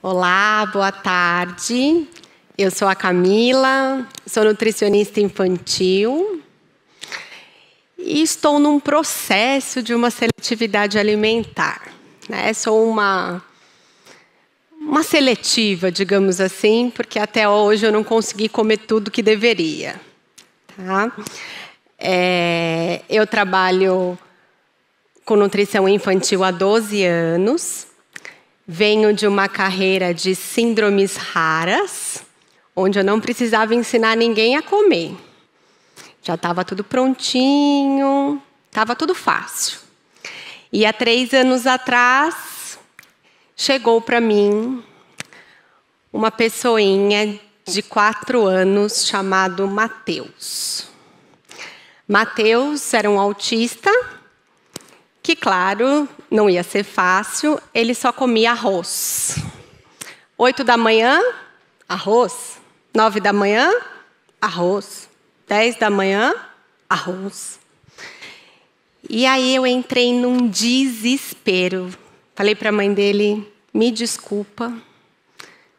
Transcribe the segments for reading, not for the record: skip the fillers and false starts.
Olá, boa tarde. Eu sou a Camila, sou nutricionista infantil e estou num processo de uma seletividade alimentar, né? Sou uma seletiva, digamos assim, porque até hoje eu não consegui comer tudo que deveria. Tá? Eu trabalho com nutrição infantil há 12 anos. Venho de uma carreira de síndromes raras, onde eu não precisava ensinar ninguém a comer. Já estava tudo prontinho, estava tudo fácil. E há 3 anos atrás, chegou para mim uma pessoinha de 4 anos chamado Matheus. Matheus era um autista que, claro, não ia ser fácil, ele só comia arroz. 8 da manhã, arroz. 9 da manhã, arroz. 10 da manhã, arroz. E aí eu entrei num desespero. Falei para a mãe dele, me desculpa,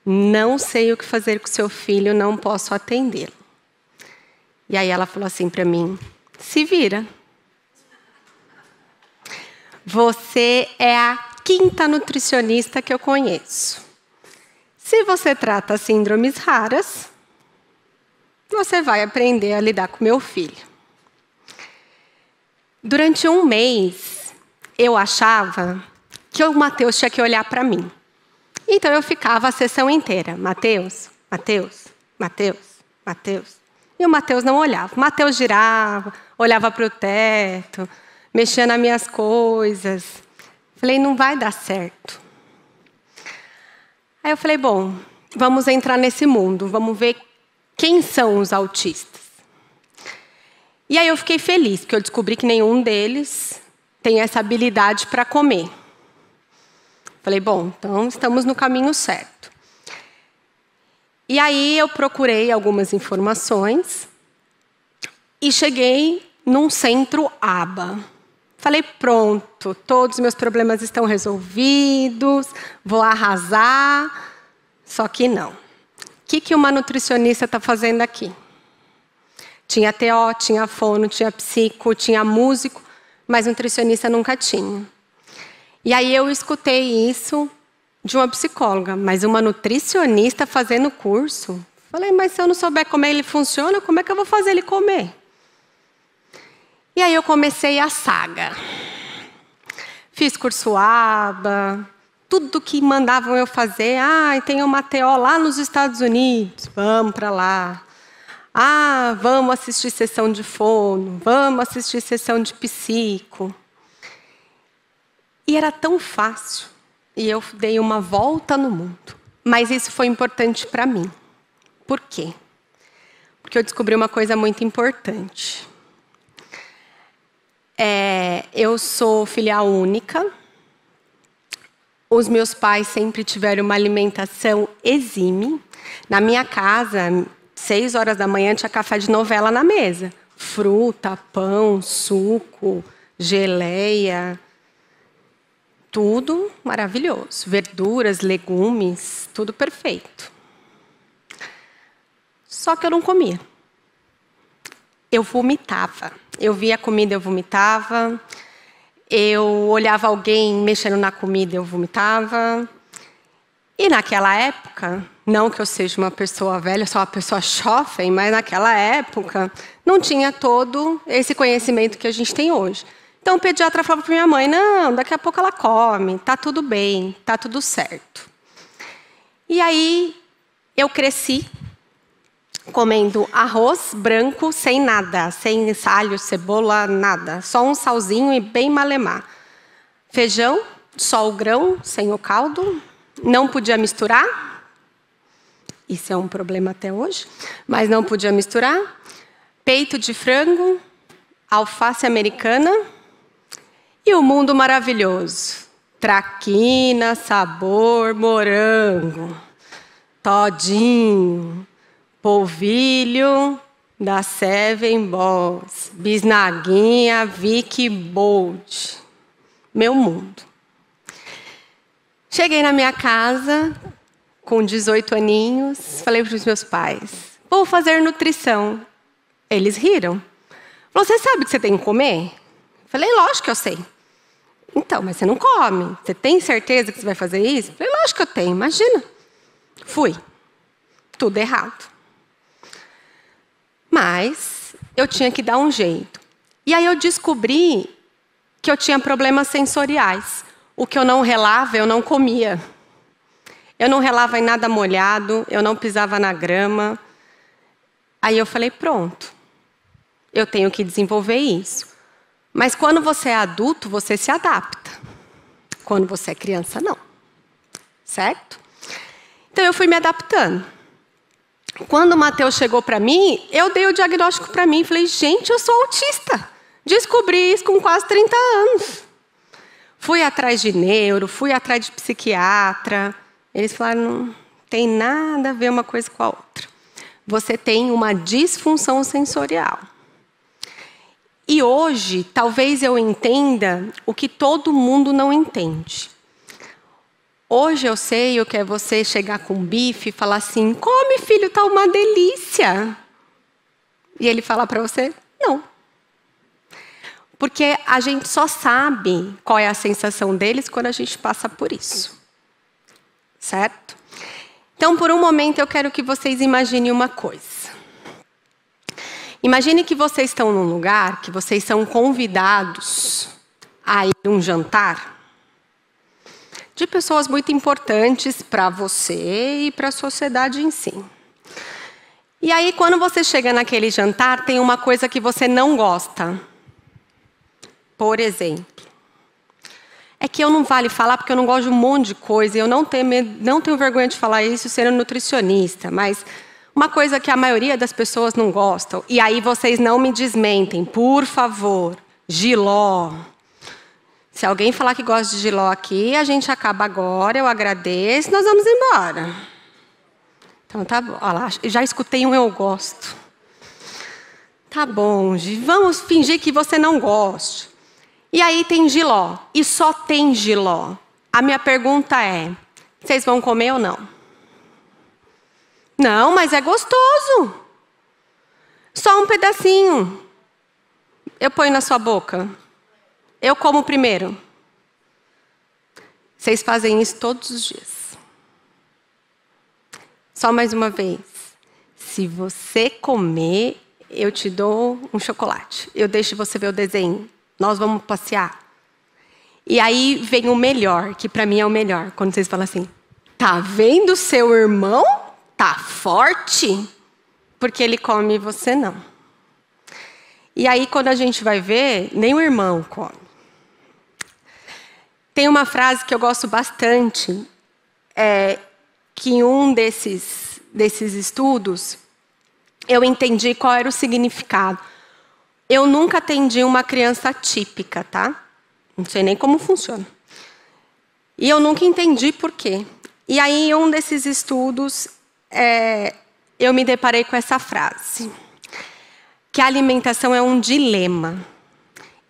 não sei o que fazer com seu filho, não posso atendê-lo. E aí ela falou assim para mim, se vira. Você é a 5ª nutricionista que eu conheço. Se você trata síndromes raras, você vai aprender a lidar com meu filho. Durante 1 mês, eu achava que o Matheus tinha que olhar para mim. Então eu ficava a sessão inteira, Matheus, Matheus, Matheus, Matheus. E o Matheus não olhava. O Matheus girava, olhava para o teto, mexia nas minhas coisas. Falei, não vai dar certo. Aí eu falei, bom, vamos entrar nesse mundo, vamos ver quem são os autistas. E aí eu fiquei feliz, porque eu descobri que nenhum deles tem essa habilidade para comer. Falei, bom, então estamos no caminho certo. E aí eu procurei algumas informações e cheguei num centro ABA. Falei, pronto, todos os meus problemas estão resolvidos, vou arrasar. Só que não. O que uma nutricionista está fazendo aqui? Tinha TO, tinha fono, tinha psico, tinha músico, mas nutricionista nunca tinha. E aí eu escutei isso de uma psicóloga, mas uma nutricionista fazendo curso. Falei, mas se eu não souber como ele funciona, como é que eu vou fazer ele comer? E aí eu comecei a saga. Fiz curso ABA, tudo que mandavam eu fazer. Tem uma TO lá nos Estados Unidos, vamos para lá. Vamos assistir sessão de fono, vamos assistir sessão de psico. E era tão fácil. E eu dei uma volta no mundo. Mas isso foi importante para mim. Por quê? Porque eu descobri uma coisa muito importante. Eu sou filha única. Os meus pais sempre tiveram uma alimentação exímie. Na minha casa, 6 horas da manhã, tinha café de novela na mesa. Fruta, pão, suco, geleia. Tudo maravilhoso. Verduras, legumes, tudo perfeito. Só que eu não comia. Eu vomitava. Eu via a comida, eu vomitava. Eu olhava alguém mexendo na comida, eu vomitava. E naquela época, não que eu seja uma pessoa velha, sou uma pessoa jovem, mas naquela época não tinha todo esse conhecimento que a gente tem hoje. Então o pediatra falava para minha mãe, não, daqui a pouco ela come, tá tudo bem, tá tudo certo. E aí eu cresci comendo arroz branco sem nada, sem alho, cebola, nada. Só um salzinho e bem malemar. Feijão, só o grão, sem o caldo. Não podia misturar. Isso é um problema até hoje. Mas não podia misturar. Peito de frango, alface americana. E o mundo maravilhoso. Traquina, sabor, morango. Todinho. Polvilho da Seven Boss, bisnaguinha Vicky Bold. Meu mundo. Cheguei na minha casa, com 18 aninhos, falei para os meus pais, vou fazer nutrição. Eles riram. Você sabe o que você tem que comer? Falei, lógico que eu sei. Então, mas você não come. Você tem certeza que você vai fazer isso? Falei, lógico que eu tenho, imagina. Fui. Tudo errado. Mas eu tinha que dar um jeito. E aí eu descobri que eu tinha problemas sensoriais. O que eu não relava, eu não comia. Eu não relava em nada molhado, eu não pisava na grama. Aí eu falei, pronto. Eu tenho que desenvolver isso. Mas quando você é adulto, você se adapta. Quando você é criança, não. Certo? Então eu fui me adaptando. Quando o Matheus chegou para mim, eu dei o diagnóstico para mim. Falei, gente, eu sou autista. Descobri isso com quase 30 anos. Fui atrás de neuro, fui atrás de psiquiatra. Eles falaram, não tem nada a ver uma coisa com a outra. Você tem uma disfunção sensorial. E hoje, talvez eu entenda o que todo mundo não entende. Hoje eu sei o que é você chegar com um bife e falar assim, come filho, tá uma delícia. E ele falar para você, não. Porque a gente só sabe qual é a sensação deles quando a gente passa por isso. Certo? Então, por um momento, eu quero que vocês imaginem uma coisa. Imagine que vocês estão num lugar que vocês são convidados a ir a um jantar de pessoas muito importantes para você e para a sociedade em si. E aí, quando você chega naquele jantar, tem uma coisa que você não gosta. Por exemplo, é que eu não vale falar porque eu não gosto de um monte de coisa e eu não tenho vergonha de falar isso sendo nutricionista, mas uma coisa que a maioria das pessoas não gostam, e aí vocês não me desmentem, por favor, jiló. Se alguém falar que gosta de jiló aqui, a gente acaba agora, eu agradeço, nós vamos embora. Então tá bom, olha lá, já escutei um eu gosto. Tá bom, vamos fingir que você não goste. E aí tem jiló, e só tem jiló. A minha pergunta é, vocês vão comer ou não? Não, mas é gostoso. Só um pedacinho. Eu ponho na sua boca. Eu como primeiro. Vocês fazem isso todos os dias. Só mais uma vez. Se você comer, eu te dou um chocolate. Eu deixo você ver o desenho. Nós vamos passear. E aí vem o melhor, que para mim é o melhor. Quando vocês falam assim, tá vendo seu irmão? Tá forte? Porque ele come e você não. E aí, quando a gente vai ver, nem o irmão come. Tem uma frase que eu gosto bastante, que em um desses estudos, eu entendi qual era o significado. Eu nunca atendi uma criança típica, tá? Não sei nem como funciona. E eu nunca entendi por quê. E aí, em um desses estudos, eu me deparei com essa frase. Que a alimentação é um dilema.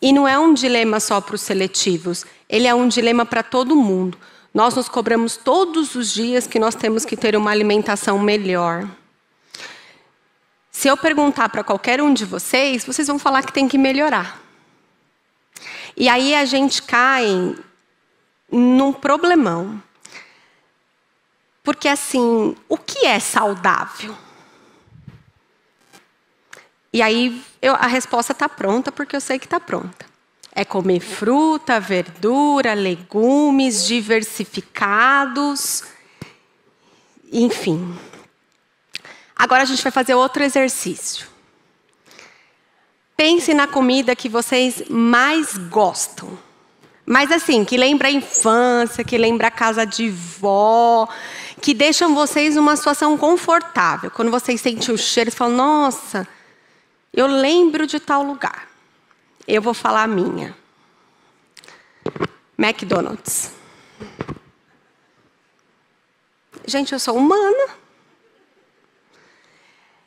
E não é um dilema só para os seletivos. Ele é um dilema para todo mundo. Nós nos cobramos todos os dias que nós temos que ter uma alimentação melhor. Se eu perguntar para qualquer um de vocês, vocês vão falar que tem que melhorar. E aí a gente cai num problemão. Porque assim, o que é saudável? E aí a resposta está pronta, porque eu sei que está pronta. É comer fruta, verdura, legumes diversificados, enfim. Agora a gente vai fazer outro exercício. Pense na comida que vocês mais gostam. Mas assim, que lembra a infância, que lembra a casa de vó, que deixam vocês numa situação confortável. Quando vocês sentem o cheiro, vocês falam, nossa, eu lembro de tal lugar. Eu vou falar a minha. McDonald's. Gente, eu sou humana.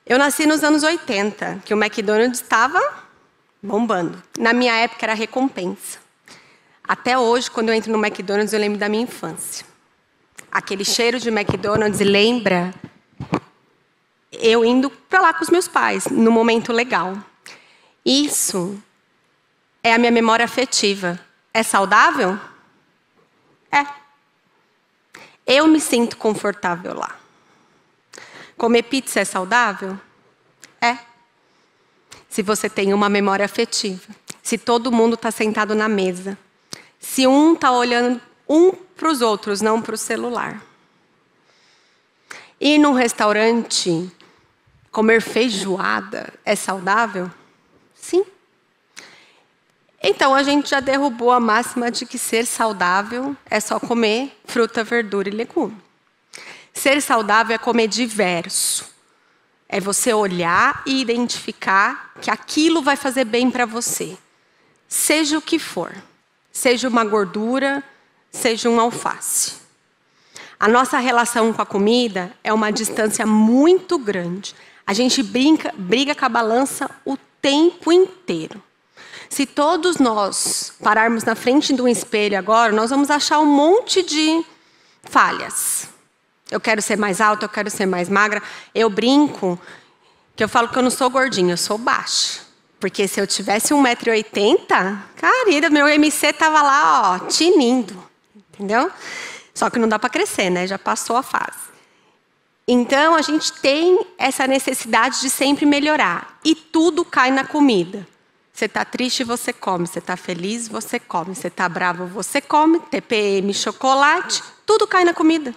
Eu nasci nos anos 80, que o McDonald's estava bombando. Na minha época era recompensa. Até hoje, quando eu entro no McDonald's, eu lembro da minha infância. aquele cheiro de McDonald's lembra eu indo para lá com os meus pais, no momento legal. Isso é a minha memória afetiva. É saudável? É. Eu me sinto confortável lá. Comer pizza é saudável? É. Se você tem uma memória afetiva. Se todo mundo está sentado na mesa. Se um está olhando um para os outros, não para o celular. Ir num restaurante, comer feijoada, é saudável? Sim. Então, a gente já derrubou a máxima de que ser saudável é só comer fruta, verdura e legume. Ser saudável é comer diverso. É você olhar e identificar que aquilo vai fazer bem para você. Seja o que for. Seja uma gordura, seja um alface. A nossa relação com a comida é uma distância muito grande. A gente briga com a balança o tempo inteiro. Se todos nós pararmos na frente de um espelho agora, nós vamos achar um monte de falhas. Eu quero ser mais alta, eu quero ser mais magra. Eu brinco que eu falo que eu não sou gordinha, eu sou baixa. Porque se eu tivesse 1,80 m, querida, meu MC tava lá, ó, tinindo. Entendeu? Só que não dá para crescer, né? Já passou a fase. Então, a gente tem essa necessidade de sempre melhorar. E tudo cai na comida. Você está triste, você come. Você está feliz, você come. Você está bravo, você come. TPM, chocolate, tudo cai na comida.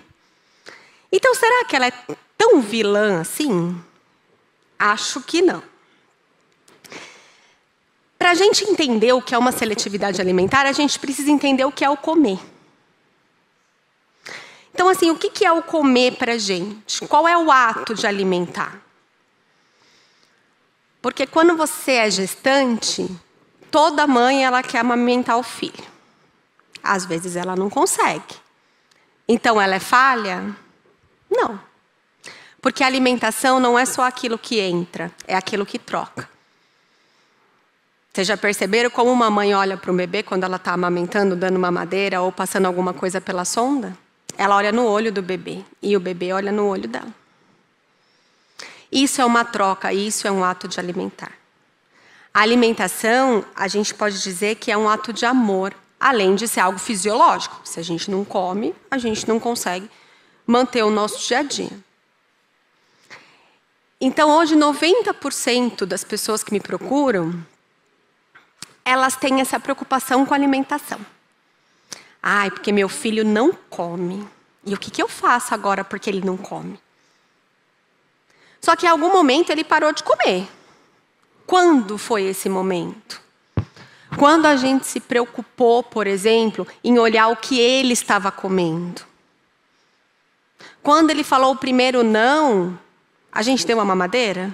Então, será que ela é tão vilã assim? Acho que não. Para a gente entender o que é uma seletividade alimentar, a gente precisa entender o que é o comer. Então, assim, o que é o comer para a gente? Qual é o ato de alimentar? Porque quando você é gestante, toda mãe ela quer amamentar o filho. Às vezes ela não consegue. Então, ela é falha? Não. Porque a alimentação não é só aquilo que entra, é aquilo que troca. Vocês já perceberam como uma mãe olha para um bebê quando ela está amamentando, dando mamadeira ou passando alguma coisa pela sonda? Ela olha no olho do bebê e o bebê olha no olho dela. Isso é uma troca, isso é um ato de alimentar. A alimentação, a gente pode dizer que é um ato de amor, além de ser algo fisiológico. Se a gente não come, a gente não consegue manter o nosso dia a dia. Então, hoje, 90% das pessoas que me procuram, elas têm essa preocupação com a alimentação. Ai, porque meu filho não come. E o que eu faço agora porque ele não come? Só que em algum momento ele parou de comer. Quando foi esse momento? Quando a gente se preocupou, por exemplo, em olhar o que ele estava comendo. Quando ele falou o primeiro não, a gente deu uma mamadeira?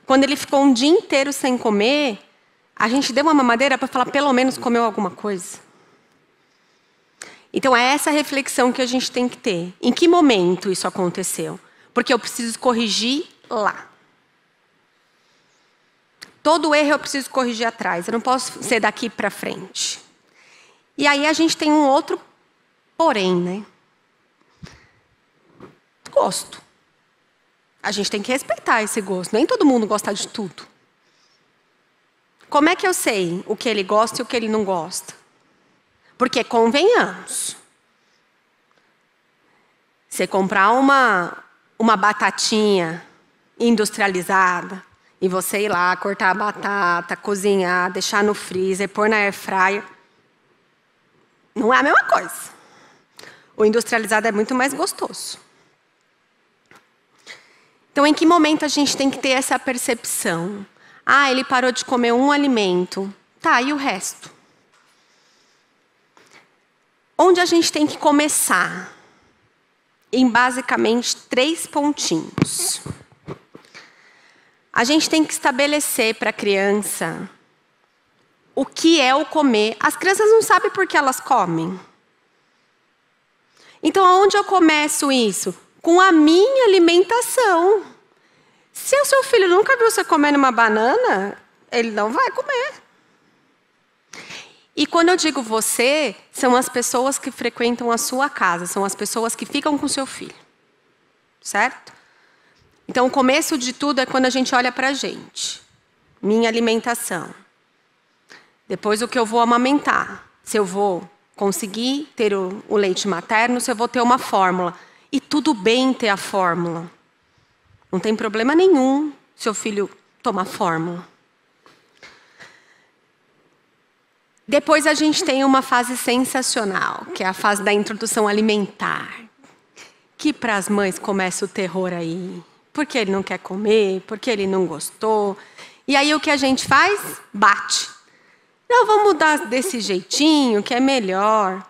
Quando ele ficou um dia inteiro sem comer, a gente deu uma mamadeira para falar, pelo menos comeu alguma coisa? Então, é essa reflexão que a gente tem que ter. Em que momento isso aconteceu? Porque eu preciso corrigir lá. Todo erro eu preciso corrigir atrás. Eu não posso ser daqui para frente. E aí a gente tem um outro porém, né? Gosto. A gente tem que respeitar esse gosto. Nem todo mundo gosta de tudo. Como é que eu sei o que ele gosta e o que ele não gosta? Porque, convenhamos, você comprar uma batatinha industrializada e você ir lá, cortar a batata, cozinhar, deixar no freezer, pôr na air fryer, não é a mesma coisa. O industrializado é muito mais gostoso. Então, em que momento a gente tem que ter essa percepção? Ah, ele parou de comer um alimento. Tá, e o resto? Onde a gente tem que começar? Em basicamente 3 pontinhos. A gente tem que estabelecer para a criança o que é o comer. As crianças não sabem por que elas comem. Então, aonde eu começo isso? Com a minha alimentação. Se o seu filho nunca viu você comendo uma banana, ele não vai comer. E quando eu digo você, são as pessoas que frequentam a sua casa, são as pessoas que ficam com seu filho. Certo? Então, o começo de tudo é quando a gente olha para a gente. Minha alimentação. Depois, o que eu vou amamentar. Se eu vou conseguir ter o leite materno, se eu vou ter uma fórmula. E tudo bem ter a fórmula. Não tem problema nenhum seu filho tomar fórmula. Depois a gente tem uma fase sensacional, que é a fase da introdução alimentar. Que para as mães começa o terror aí. Porque ele não quer comer, porque ele não gostou. E aí o que a gente faz? Bate. Não, vamos mudar desse jeitinho, que é melhor.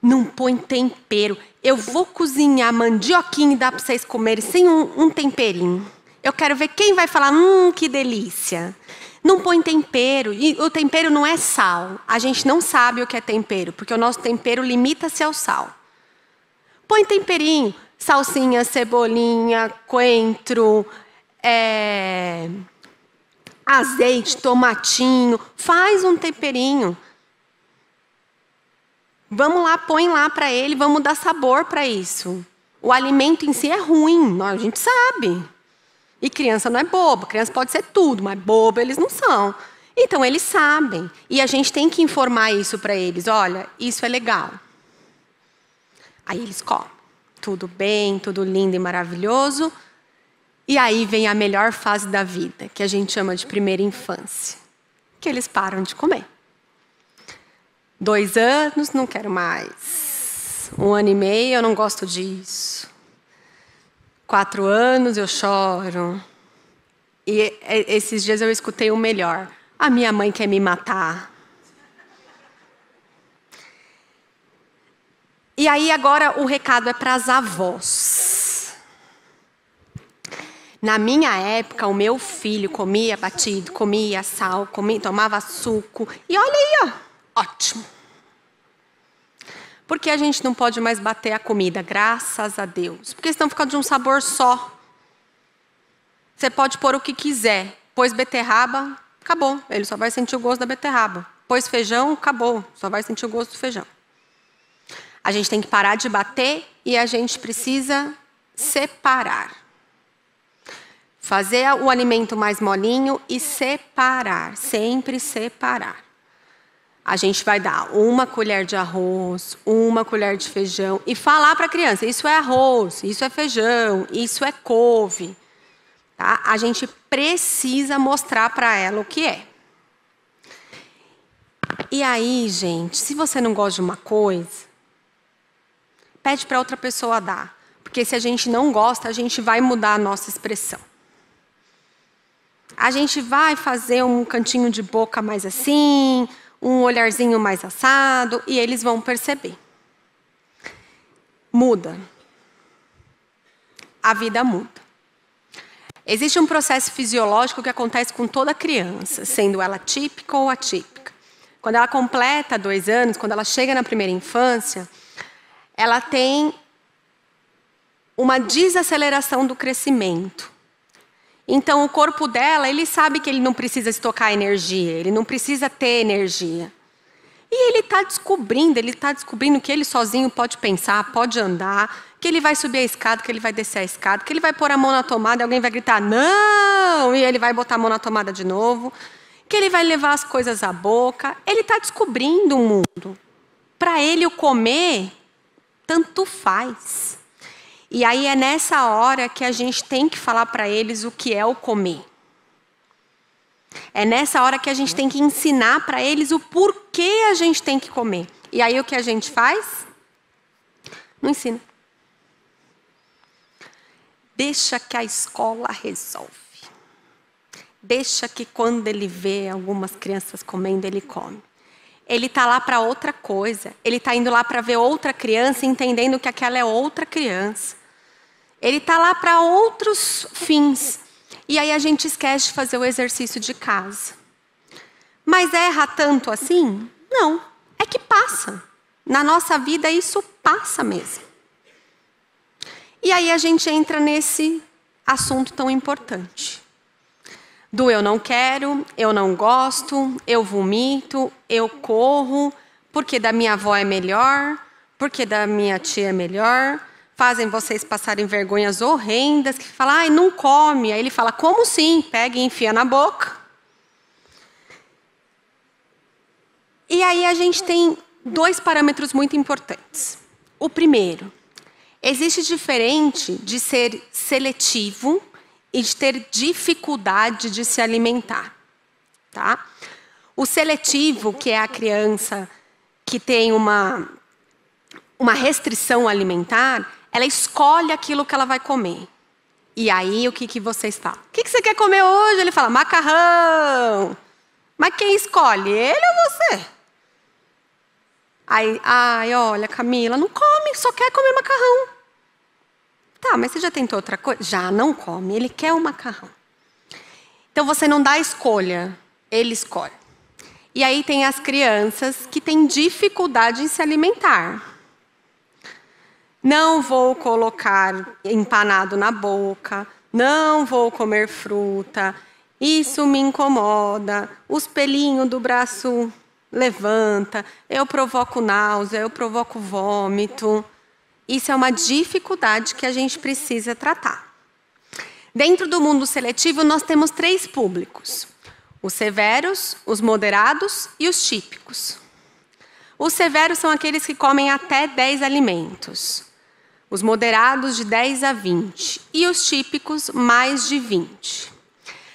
Não põe tempero. Eu vou cozinhar mandioquinha e dá para vocês comerem sem um temperinho. Eu quero ver quem vai falar, que delícia. Não põe tempero. E o tempero não é sal. A gente não sabe o que é tempero, porque o nosso tempero limita-se ao sal. Põe temperinho. Salsinha, cebolinha, coentro, azeite, tomatinho. Faz um temperinho. Vamos lá, põe lá para ele, vamos dar sabor para isso. O alimento em si é ruim, a gente sabe. E criança não é bobo, criança pode ser tudo, mas bobo eles não são. Então eles sabem. E a gente tem que informar isso para eles. Olha, isso é legal. Aí eles comem. Tudo bem, tudo lindo e maravilhoso. E aí vem a melhor fase da vida, que a gente chama de primeira infância. Que eles param de comer. 2 anos, não quero mais. 1 ano e meio, eu não gosto disso. 4 anos, eu choro. E esses dias eu escutei o melhor. A minha mãe quer me matar. E aí agora o recado é para as avós. Na minha época, o meu filho comia batido, comia sal, tomava suco. E olha aí, ó, ótimo. Porque a gente não pode mais bater a comida, graças a Deus. Porque senão fica de um sabor só. Você pode pôr o que quiser. Pôs beterraba, acabou. Ele só vai sentir o gosto da beterraba. Pôs feijão, acabou. Só vai sentir o gosto do feijão. A gente tem que parar de bater e a gente precisa separar. Fazer o alimento mais molinho e separar. Sempre separar. A gente vai dar 1 colher de arroz, 1 colher de feijão e falar para a criança, isso é arroz, isso é feijão, isso é couve. Tá? A gente precisa mostrar para ela o que é. E aí, gente, se você não gosta de uma coisa, pede para outra pessoa dar. Porque se a gente não gosta, a gente vai mudar a nossa expressão. A gente vai fazer um cantinho de boca mais assim, um olharzinho mais assado, e eles vão perceber. Muda. A vida muda. Existe um processo fisiológico que acontece com toda criança, sendo ela típica ou atípica. Quando ela completa 2 anos, quando ela chega na primeira infância, ela tem uma desaceleração do crescimento. Então, o corpo dela, ele sabe que ele não precisa estocar energia, ele não precisa ter energia. E ele está descobrindo que ele sozinho pode pensar, pode andar, que ele vai subir a escada, que ele vai descer a escada, que ele vai pôr a mão na tomada e alguém vai gritar, não! E ele vai botar a mão na tomada de novo, que ele vai levar as coisas à boca. Ele está descobrindo o mundo. Para ele, o comer, tanto faz. E aí é nessa hora que a gente tem que falar para eles o que é o comer. É nessa hora que a gente tem que ensinar para eles o porquê a gente tem que comer. E aí o que a gente faz? Não ensina. Deixa que a escola resolve. Deixa que quando ele vê algumas crianças comendo, ele come. Ele está lá para outra coisa. Ele está indo lá para ver outra criança, entendendo que aquela é outra criança. Ele está lá para outros fins. E aí a gente esquece de fazer o exercício de casa. Mas erra tanto assim? Não. É que passa. Na nossa vida isso passa mesmo. E aí a gente entra nesse assunto tão importante. Do eu não quero, eu não gosto, eu vomito, eu corro, porque da minha avó é melhor, porque da minha tia é melhor. Fazem vocês passarem vergonhas horrendas, que falam, ai, não come. Aí ele fala, como sim? Pega e enfia na boca. E aí a gente tem 2 parâmetros muito importantes. O primeiro, existe diferente de ser seletivo e de ter dificuldade de se alimentar. Tá? O seletivo, que é a criança que tem uma restrição alimentar, ela escolhe aquilo que ela vai comer. E aí, o que vocês falam? O que você quer comer hoje? Ele fala, macarrão. Mas quem escolhe? Ele ou você? Aí, ai, olha, Camila, não come, só quer comer macarrão. Tá, mas você já tentou outra coisa? Já não come, ele quer o macarrão. Então, você não dá a escolha, ele escolhe. E aí tem as crianças que têm dificuldade em se alimentar. Não vou colocar empanado na boca, não vou comer fruta, isso me incomoda, os pelinhos do braço levanta, eu provoco náusea, eu provoco vômito. Isso é uma dificuldade que a gente precisa tratar. Dentro do mundo seletivo, nós temos 3 públicos. Os severos, os moderados e os típicos. Os severos são aqueles que comem até 10 alimentos. Os moderados de 10 a 20. E os típicos, mais de 20.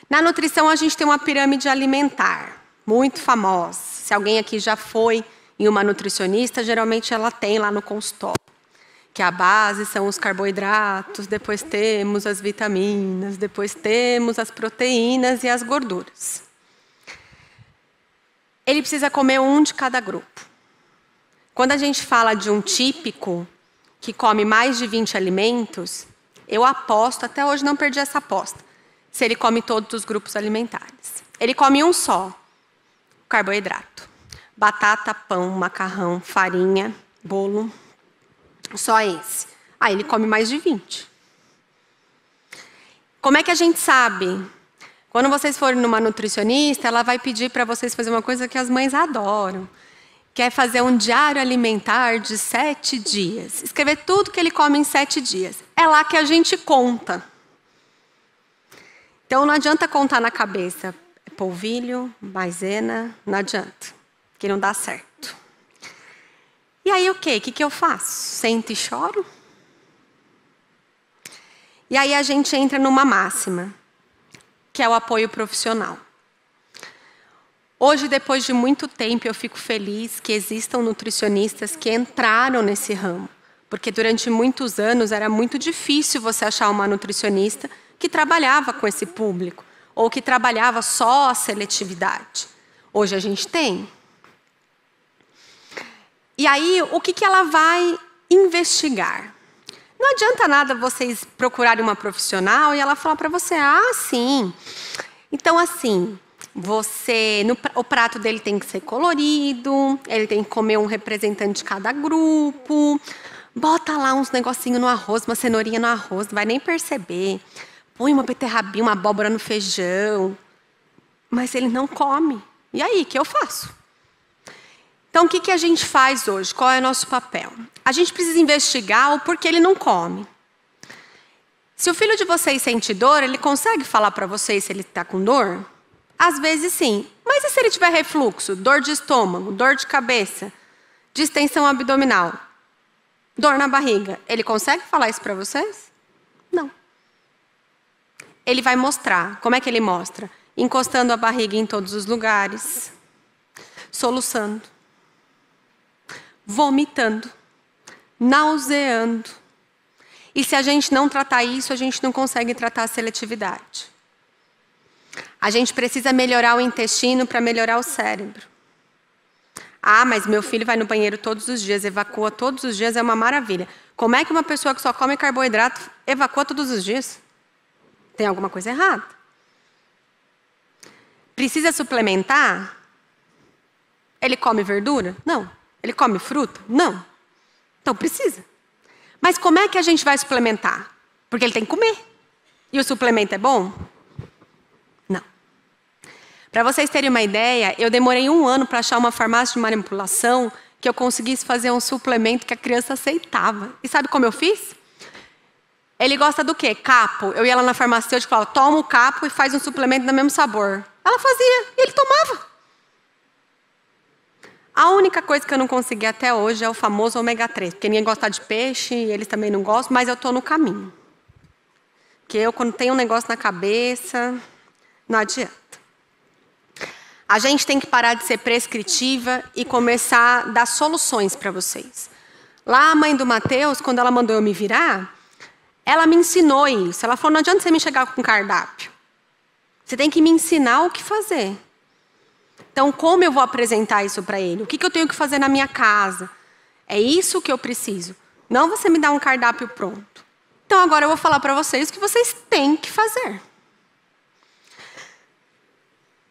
Na nutrição, a gente tem uma pirâmide alimentar, muito famosa. Se alguém aqui já foi em uma nutricionista, geralmente ela tem lá no consultório. Que a base são os carboidratos, depois temos as vitaminas, depois temos as proteínas e as gorduras. Ele precisa comer um de cada grupo. Quando a gente fala de um típico, que come mais de 20 alimentos, eu aposto, até hoje não perdi essa aposta, se ele come todos os grupos alimentares. Ele come um só, carboidrato. Batata, pão, macarrão, farinha, bolo, só esse. Aí ele come mais de 20. Como é que a gente sabe? Quando vocês forem numa nutricionista, ela vai pedir para vocês fazer uma coisa que as mães adoram, que é fazer um diário alimentar de 7 dias. Escrever tudo que ele come em 7 dias. É lá que a gente conta. Então, não adianta contar na cabeça. Polvilho, maisena, não adianta. Que não dá certo. E aí, o quê? O que eu faço? Sento e choro? E aí a gente entra numa máxima, que é o apoio profissional. Hoje, depois de muito tempo, eu fico feliz que existam nutricionistas que entraram nesse ramo. Porque durante muitos anos era muito difícil você achar uma nutricionista que trabalhava com esse público, ou que trabalhava só a seletividade. Hoje a gente tem. E aí, o que ela vai investigar? Não adianta nada vocês procurarem uma profissional e ela falar para você, ah, sim. Então, assim, o prato dele tem que ser colorido, ele tem que comer um representante de cada grupo, bota lá uns negocinhos no arroz, uma cenourinha no arroz, não vai nem perceber. Põe uma beterrabinha, uma abóbora no feijão. Mas ele não come. E aí, o que eu faço? Então, o que a gente faz hoje? Qual é o nosso papel? A gente precisa investigar o porquê ele não come. Se o filho de vocês sente dor, ele consegue falar para vocês se ele está com dor? Às vezes sim. Mas e se ele tiver refluxo, dor de estômago, dor de cabeça, distensão abdominal, dor na barriga? Ele consegue falar isso para vocês? Não. Ele vai mostrar. Como é que ele mostra? Encostando a barriga em todos os lugares, soluçando, vomitando, nauseando. E se a gente não tratar isso, a gente não consegue tratar a seletividade. A gente precisa melhorar o intestino para melhorar o cérebro. Ah, mas meu filho vai no banheiro todos os dias, evacua todos os dias, é uma maravilha. Como é que uma pessoa que só come carboidrato evacua todos os dias? Tem alguma coisa errada. Precisa suplementar? Ele come verdura? Não. Ele come fruta? Não. Então precisa. Mas como é que a gente vai suplementar? Porque ele tem que comer. E o suplemento é bom? Não. Para vocês terem uma ideia, eu demorei 1 ano para achar uma farmácia de manipulação que eu conseguisse fazer um suplemento que a criança aceitava. E sabe como eu fiz? Ele gosta do quê? Capo. Eu ia lá na farmacêutica e falava, toma o capo e faz um suplemento do mesmo sabor. Ela fazia e ele tomava. A única coisa que eu não consegui até hoje é o famoso ômega 3, porque ninguém gosta de peixe, eles também não gostam, mas eu estou no caminho. Porque eu, quando tenho um negócio na cabeça, não adianta. A gente tem que parar de ser prescritiva e começar a dar soluções para vocês. Lá a mãe do Mateus, quando ela mandou eu me virar, ela me ensinou isso. Ela falou, não adianta você me chegar com cardápio. Você tem que me ensinar o que fazer. Então, como eu vou apresentar isso para ele? O que eu tenho que fazer na minha casa? É isso que eu preciso. Não você me dar um cardápio pronto. Então, agora eu vou falar para vocês o que vocês têm que fazer.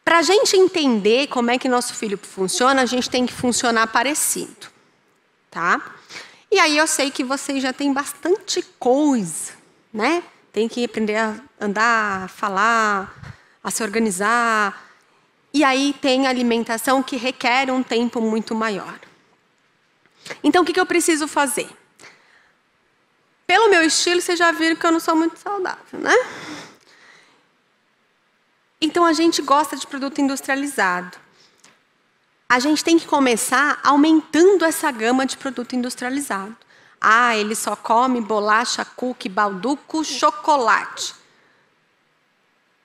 Para a gente entender como é que nosso filho funciona, a gente tem que funcionar parecido. Tá? E aí eu sei que vocês já têm bastante coisa, né? Tem que aprender a andar, a falar, a se organizar. E aí tem alimentação que requer um tempo muito maior. Então, o que eu preciso fazer? Pelo meu estilo, vocês já viram que eu não sou muito saudável, né? Então, a gente gosta de produto industrializado. A gente tem que começar aumentando essa gama de produto industrializado. Ah, ele só come bolacha, cookie, balduco, chocolate.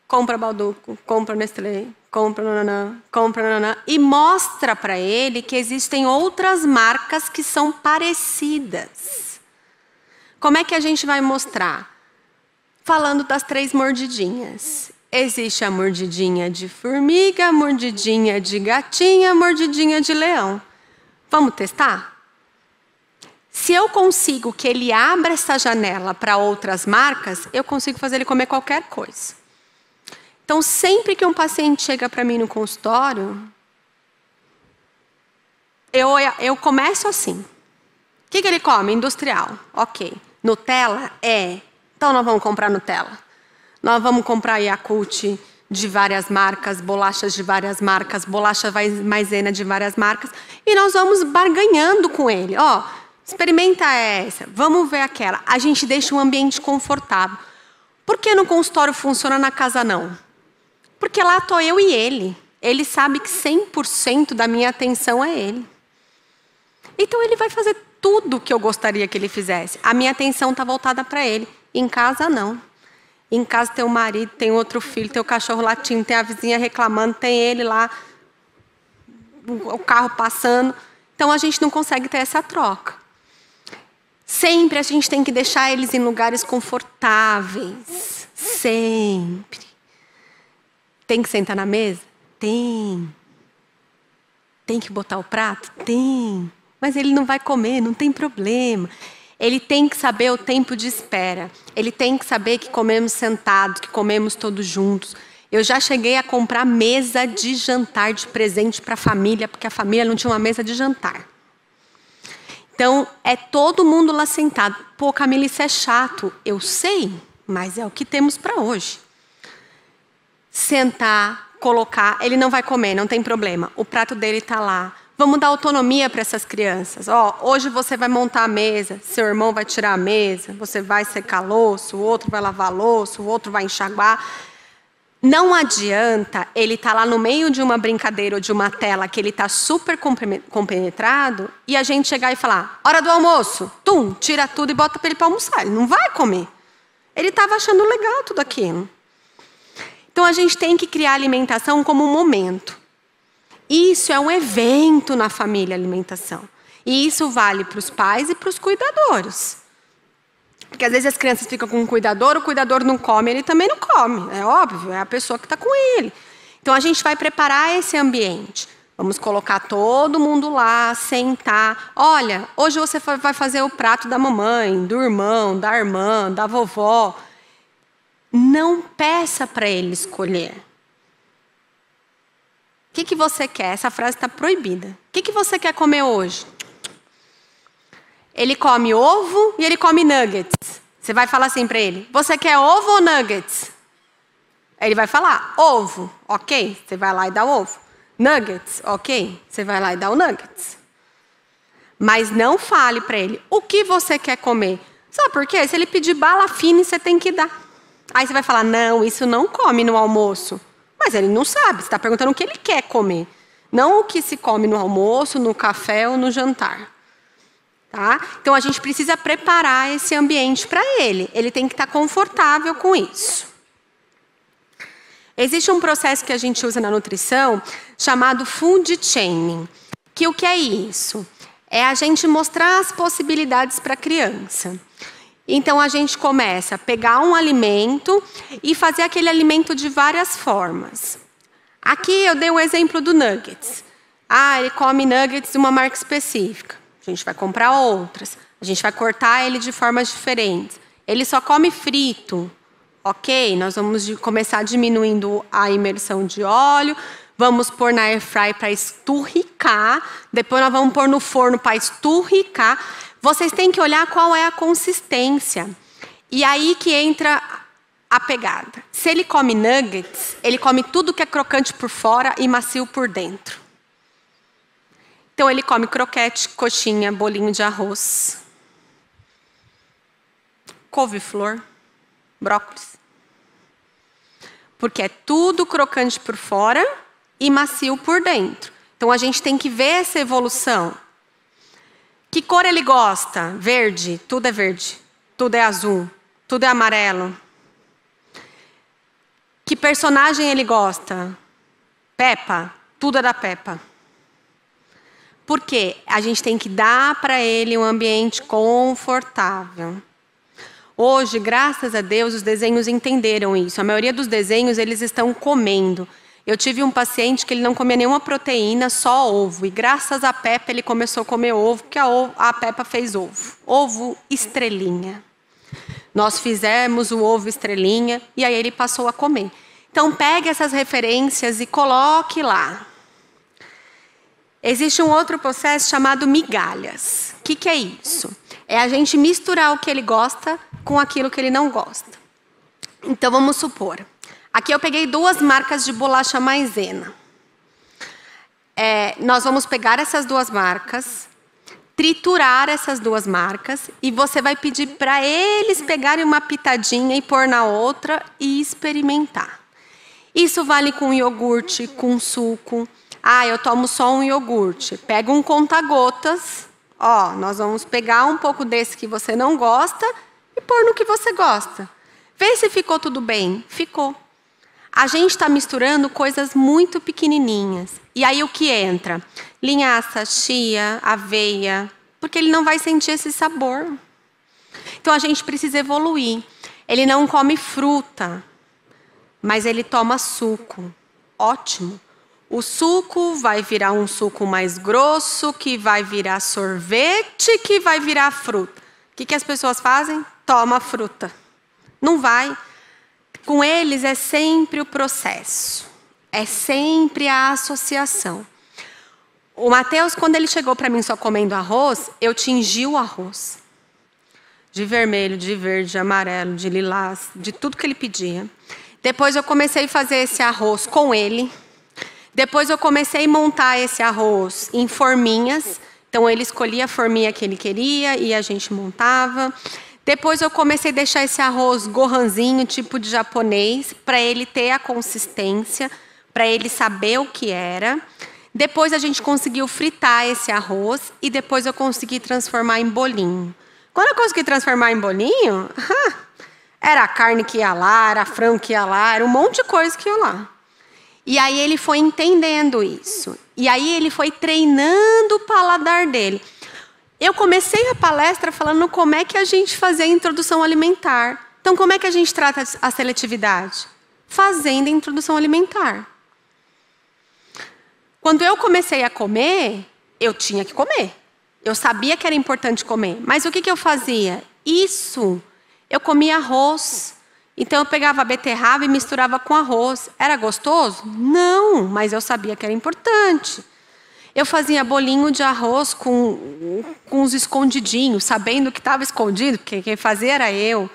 Compra balduco, compra Nestlé, compra nananã, compra nananã. E mostra para ele que existem outras marcas que são parecidas. Como é que a gente vai mostrar? Falando das 3 mordidinhas. Existe a mordidinha de formiga, a mordidinha de gatinha, a mordidinha de leão. Vamos testar? Se eu consigo que ele abra essa janela para outras marcas, eu consigo fazer ele comer qualquer coisa. Então, sempre que um paciente chega para mim no consultório, eu começo assim. O que ele come? Industrial. Ok. Nutella? É. Então, nós vamos comprar Nutella. Nós vamos comprar Yakult de várias marcas, bolachas de várias marcas, bolacha maisena de várias marcas. E nós vamos barganhando com ele. Ó, experimenta essa, vamos ver aquela. A gente deixa um ambiente confortável. Por que no consultório funciona, na casa não? Porque lá estou eu e ele. Ele sabe que 100% da minha atenção é ele. Então ele vai fazer tudo o que eu gostaria que ele fizesse. A minha atenção está voltada para ele. Em casa, não. Em casa tem o marido, tem outro filho, tem o cachorro latindo, tem a vizinha reclamando, tem ele lá, o carro passando. Então, a gente não consegue ter essa troca. Sempre a gente tem que deixar eles em lugares confortáveis. Sempre. Tem que sentar na mesa? Tem. Tem que botar o prato? Tem. Mas ele não vai comer, não tem problema. Ele tem que saber o tempo de espera. Ele tem que saber que comemos sentados, que comemos todos juntos. Eu já cheguei a comprar mesa de jantar de presente para a família, porque a família não tinha uma mesa de jantar. Então, é todo mundo lá sentado. Pô, Camila, isso é chato. Eu sei, mas é o que temos para hoje. Sentar, colocar. Ele não vai comer, não tem problema. O prato dele está lá. Vamos dar autonomia para essas crianças. Ó, hoje você vai montar a mesa, seu irmão vai tirar a mesa, você vai secar louça, o outro vai lavar louça, o outro vai enxaguar. Não adianta ele estar lá no meio de uma brincadeira ou de uma tela que ele está super compenetrado e a gente chegar e falar, hora do almoço, tira tudo e bota para ele para almoçar. Ele não vai comer. Ele estava achando legal tudo aquilo. Então a gente tem que criar a alimentação como um momento. Isso é um evento na família, alimentação. E isso vale para os pais e para os cuidadores. Porque às vezes as crianças ficam com o cuidador não come, ele também não come. É óbvio, é a pessoa que está com ele. Então a gente vai preparar esse ambiente. Vamos colocar todo mundo lá, sentar. Olha, hoje você vai fazer o prato da mamãe, do irmão, da irmã, da vovó. Não peça para ele escolher. O que você quer? Essa frase está proibida. O que você quer comer hoje? Ele come ovo e ele come nuggets. Você vai falar assim para ele, você quer ovo ou nuggets? Ele vai falar, ovo, ok, você vai lá e dá o ovo. Nuggets, ok, você vai lá e dá o nuggets. Mas não fale para ele o que você quer comer. Sabe por quê? Se ele pedir bala fine, você tem que dar. Aí você vai falar, não, isso não come no almoço. Mas ele não sabe, você está perguntando o que ele quer comer. Não o que se come no almoço, no café ou no jantar. Tá? Então, a gente precisa preparar esse ambiente para ele. Ele tem que estar confortável com isso. Existe um processo que a gente usa na nutrição chamado food chaining. Que o que é isso? É a gente mostrar as possibilidades para a criança. Então, a gente começa a pegar um alimento e fazer aquele alimento de várias formas. Aqui eu dei o exemplo do nuggets. Ele come nuggets de uma marca específica. A gente vai comprar outras. A gente vai cortar ele de formas diferentes. Ele só come frito. Ok, nós vamos começar diminuindo a imersão de óleo. Vamos pôr na air fry para esturricar. Depois nós vamos pôr no forno para esturricar. Vocês têm que olhar qual é a consistência. E aí que entra a pegada. Se ele come nuggets, ele come tudo que é crocante por fora e macio por dentro. Então ele come croquete, coxinha, bolinho de arroz, couve-flor, brócolis. Porque é tudo crocante por fora e macio por dentro. Então a gente tem que ver essa evolução. Que cor ele gosta? Verde, tudo é verde. Tudo é azul, tudo é amarelo. Que personagem ele gosta? Peppa, tudo é da Peppa. Porque a gente tem que dar para ele um ambiente confortável. Hoje, graças a Deus, os desenhos entenderam isso. A maioria dos desenhos, eles estão comendo. Eu tive um paciente que ele não comia nenhuma proteína, só ovo. E graças a Peppa, ele começou a comer ovo, porque a Peppa fez ovo. Ovo estrelinha. Nós fizemos o ovo estrelinha e aí ele passou a comer. Então, pegue essas referências e coloque lá. Existe um outro processo chamado migalhas. O que é isso? É a gente misturar o que ele gosta com aquilo que ele não gosta. Então, vamos supor. Aqui eu peguei 2 marcas de bolacha maisena. Nós vamos pegar essas 2 marcas, triturar essas 2 marcas e você vai pedir para eles pegarem uma pitadinha e pôr na outra e experimentar. Isso vale com iogurte, com suco. Eu tomo só um iogurte. Pega um conta-gotas. Nós vamos pegar um pouco desse que você não gosta e pôr no que você gosta. Vê se ficou tudo bem. Ficou. A gente está misturando coisas muito pequenininhas. E aí o que entra? Linhaça, chia, aveia. Porque ele não vai sentir esse sabor. Então a gente precisa evoluir. Ele não come fruta, mas ele toma suco. Ótimo. O suco vai virar um suco mais grosso, que vai virar sorvete, que vai virar fruta. O que as pessoas fazem? Toma fruta. Não vai. Com eles é sempre o processo. É sempre a associação. O Mateus, quando ele chegou para mim só comendo arroz, eu tingi o arroz. De vermelho, de verde, de amarelo, de lilás, de tudo que ele pedia. Depois eu comecei a fazer esse arroz com ele. Depois eu comecei a montar esse arroz em forminhas. Então ele escolhia a forminha que ele queria e a gente montava. Depois eu comecei a deixar esse arroz gohanzinho, tipo de japonês, para ele ter a consistência, para ele saber o que era. Depois a gente conseguiu fritar esse arroz e depois eu consegui transformar em bolinho. Quando eu consegui transformar em bolinho, era a carne que ia lá, era frango que ia lá, era um monte de coisa que ia lá. E aí ele foi entendendo isso. E aí ele foi treinando o paladar dele. Eu comecei a palestra falando como é que a gente fazia a introdução alimentar. Então, como é que a gente trata a seletividade? Fazendo a introdução alimentar. Quando eu comecei a comer, eu tinha que comer. Eu sabia que era importante comer. Mas o que eu fazia? Eu comia arroz. Então, eu pegava a beterraba e misturava com arroz. Era gostoso? Não, mas eu sabia que era importante. Eu fazia bolinho de arroz com os escondidinhos, sabendo que estava escondido, porque quem fazia era eu.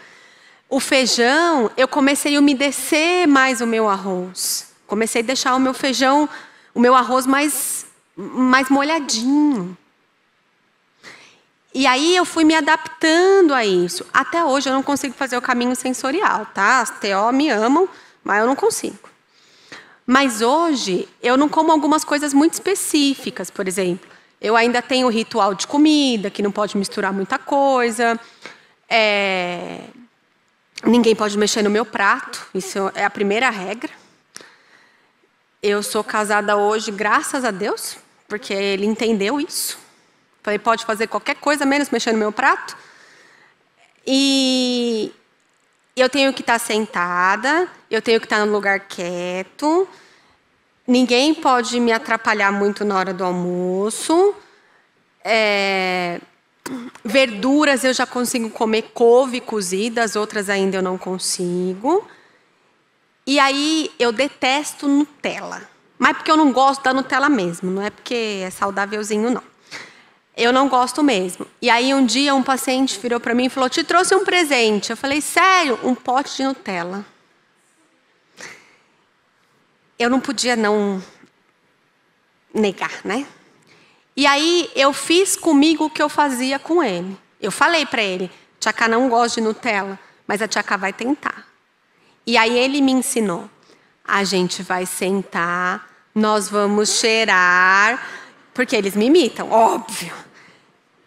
O feijão, eu comecei a umedecer mais o meu arroz. Comecei a deixar o meu feijão, o meu arroz mais molhadinho. E aí eu fui me adaptando a isso. Até hoje eu não consigo fazer o caminho sensorial, tá? As TO me amam, mas eu não consigo. Mas hoje eu não como algumas coisas muito específicas, por exemplo. Eu ainda tenho o ritual de comida, que não pode misturar muita coisa. Ninguém pode mexer no meu prato, isso é a primeira regra. Eu sou casada hoje, graças a Deus, porque ele entendeu isso. Falei, pode fazer qualquer coisa, menos mexer no meu prato. E eu tenho que estar sentada, eu tenho que estar num lugar quieto. Ninguém pode me atrapalhar muito na hora do almoço. Verduras eu já consigo comer couve cozida, as outras ainda eu não consigo. E aí eu detesto Nutella. Mas porque eu não gosto da Nutella mesmo, não é porque é saudávelzinho, não. Eu não gosto mesmo. E aí um dia um paciente virou para mim e falou, te trouxe um presente. Eu falei, sério? Um pote de Nutella. Eu não podia não negar, né? E aí eu fiz comigo o que eu fazia com ele. Eu falei para ele, Tia Cá não gosta de Nutella, mas a Tia Cá vai tentar. E aí ele me ensinou. A gente vai sentar, nós vamos cheirar, porque eles me imitam, óbvio.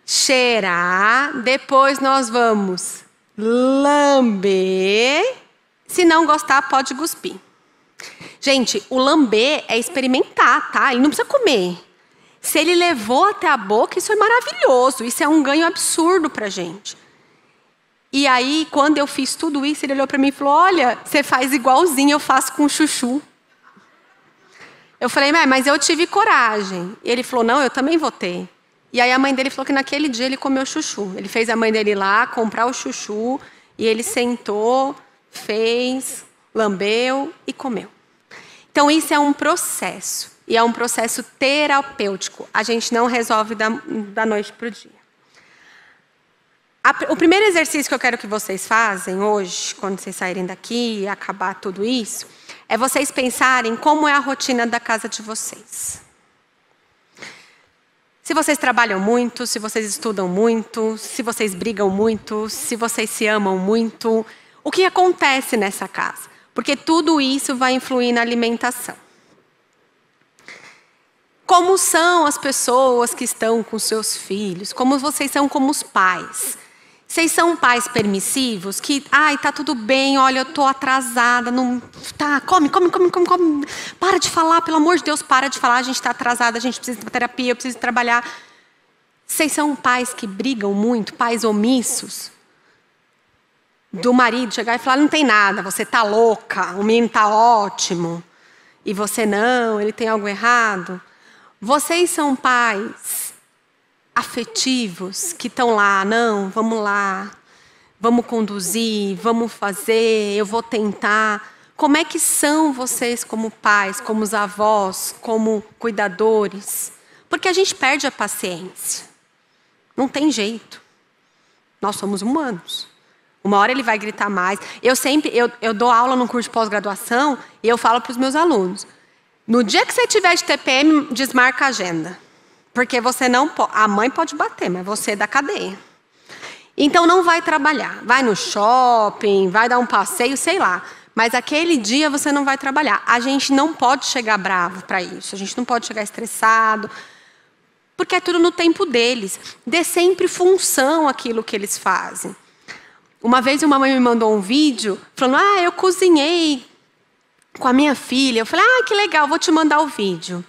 Cheirar, depois nós vamos lamber. Se não gostar, pode cuspir. Gente, o lamber é experimentar, tá? Ele não precisa comer. Se ele levou até a boca, isso é maravilhoso. Isso é um ganho absurdo pra gente. E aí, quando eu fiz tudo isso, ele olhou pra mim e falou, olha, você faz igualzinho, eu faço com chuchu. Eu falei, mas eu tive coragem. E ele falou, não, eu também vou ter. E aí a mãe dele falou que naquele dia ele comeu chuchu. Ele fez a mãe dele ir lá comprar o chuchu, e ele sentou, fez, lambeu e comeu. Então, isso é um processo. E é um processo terapêutico. A gente não resolve da noite para o dia. O primeiro exercício que eu quero que vocês façam hoje, quando vocês saírem daqui e acabar tudo isso, é vocês pensarem como é a rotina da casa de vocês. Se vocês trabalham muito, se vocês estudam muito, se vocês brigam muito, se vocês se amam muito, o que acontece nessa casa? Porque tudo isso vai influir na alimentação. Como são as pessoas que estão com seus filhos? Como vocês são como os pais? Vocês são pais permissivos que, tá tudo bem, olha, eu tô atrasada, não, tá, come. Para de falar, pelo amor de Deus, para de falar, a gente está atrasada, a gente precisa de terapia, eu preciso trabalhar. Vocês são pais que brigam muito, pais omissos? Do marido chegar e falar, não tem nada, você tá louca, o menino tá ótimo. E você não, ele tem algo errado. Vocês são pais afetivos que estão lá, não, vamos lá, vamos conduzir, vamos fazer, eu vou tentar. Como é que são vocês como pais, como os avós, como cuidadores? Porque a gente perde a paciência. Não tem jeito. Nós somos humanos. Uma hora ele vai gritar mais. Eu dou aula num curso de pós-graduação e eu falo para os meus alunos, no dia que você tiver de TPM, desmarca a agenda. Porque você não pode, a mãe pode bater, mas você é da cadeia. Então não vai trabalhar. Vai no shopping, vai dar um passeio, sei lá. Mas aquele dia você não vai trabalhar. A gente não pode chegar bravo para isso. A gente não pode chegar estressado. Porque é tudo no tempo deles. Dê sempre função àquilo que eles fazem. Uma vez uma mãe me mandou um vídeo falando, eu cozinhei com a minha filha. Eu falei, que legal, vou te mandar o vídeo.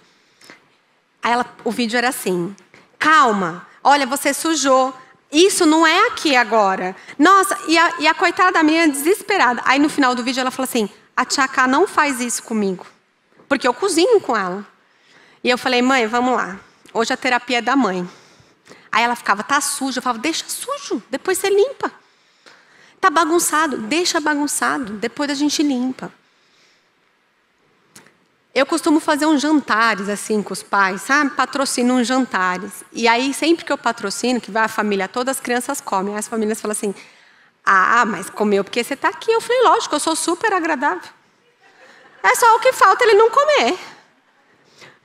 Aí o vídeo era assim, calma, olha, você sujou. Isso não é aqui agora. Nossa, e a coitada da menina desesperada. Aí no final do vídeo ela falou assim, a Tia Cá não faz isso comigo. Porque eu cozinho com ela. E eu falei, mãe, vamos lá. Hoje a terapia é da mãe. Aí ela ficava, tá sujo. Eu falava, deixa sujo, depois você limpa. Tá bagunçado, deixa bagunçado, depois a gente limpa. Eu costumo fazer uns jantares assim com os pais, sabe? Patrocino uns jantares. E aí, sempre que eu patrocino, que vai a família toda, as crianças comem. Aí as famílias falam assim, Ah, mas comeu porque você está aqui. Eu falei, lógico, eu sou super agradável. É só o que falta ele não comer.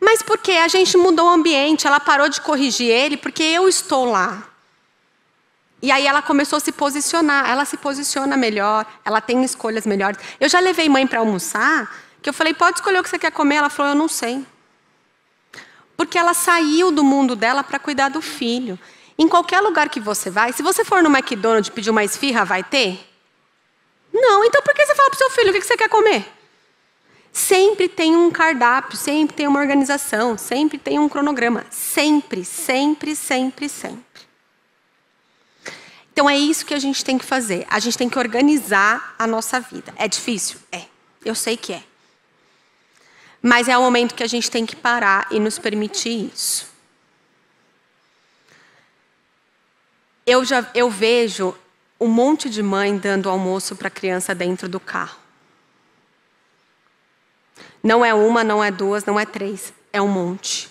Mas porque a gente mudou o ambiente, ela parou de corrigir ele porque eu estou lá. E aí ela começou a se posicionar, ela se posiciona melhor, ela tem escolhas melhores. Eu já levei mãe para almoçar, que eu falei, pode escolher o que você quer comer? Ela falou, eu não sei. Porque ela saiu do mundo dela para cuidar do filho. Em qualquer lugar que você vai, se você for no McDonald's pedir uma esfirra, vai ter? Não, então por que você fala para o seu filho o que você quer comer? Sempre tem um cardápio, sempre tem uma organização, sempre tem um cronograma. Sempre, sempre, sempre, sempre. Então é isso que a gente tem que fazer. A gente tem que organizar a nossa vida. É difícil? É. Eu sei que é. Mas é o momento que a gente tem que parar e nos permitir isso. Eu vejo um monte de mãe dando almoço para a criança dentro do carro. Não é uma, não é duas, não é três. É um monte.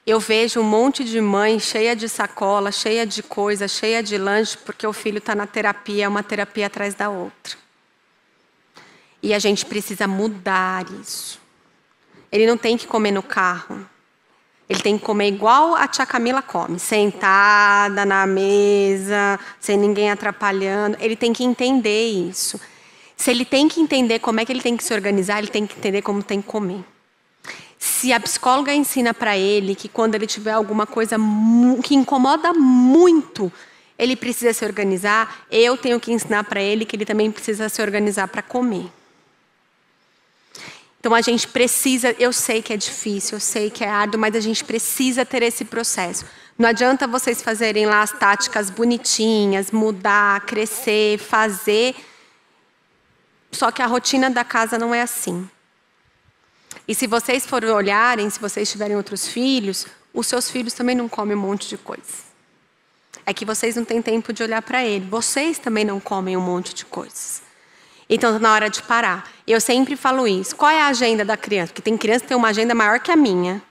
Eu vejo um monte de mãe cheia de sacola, cheia de coisa, cheia de lanche, porque o filho está na terapia, é uma terapia atrás da outra. E a gente precisa mudar isso. Ele não tem que comer no carro. Ele tem que comer igual a tia Camila come, sentada na mesa, sem ninguém atrapalhando. Ele tem que entender isso. Se ele tem que entender como é que ele tem que se organizar, ele tem que entender como tem que comer. Se a psicóloga ensina para ele que quando ele tiver alguma coisa que incomoda muito, ele precisa se organizar, eu tenho que ensinar para ele que ele também precisa se organizar para comer. Então a gente precisa, eu sei que é difícil, eu sei que é árduo, mas a gente precisa ter esse processo. Não adianta vocês fazerem lá as táticas bonitinhas, mudar, crescer, fazer. Só que a rotina da casa não é assim. E se vocês forem olharem, se vocês tiverem outros filhos, os seus filhos também não comem um monte de coisa. É que vocês não têm tempo de olhar para ele. Vocês também não comem um monte de coisas. Então, está na hora de parar. Eu sempre falo isso. Qual é a agenda da criança? Porque tem criança que tem uma agenda maior que a minha.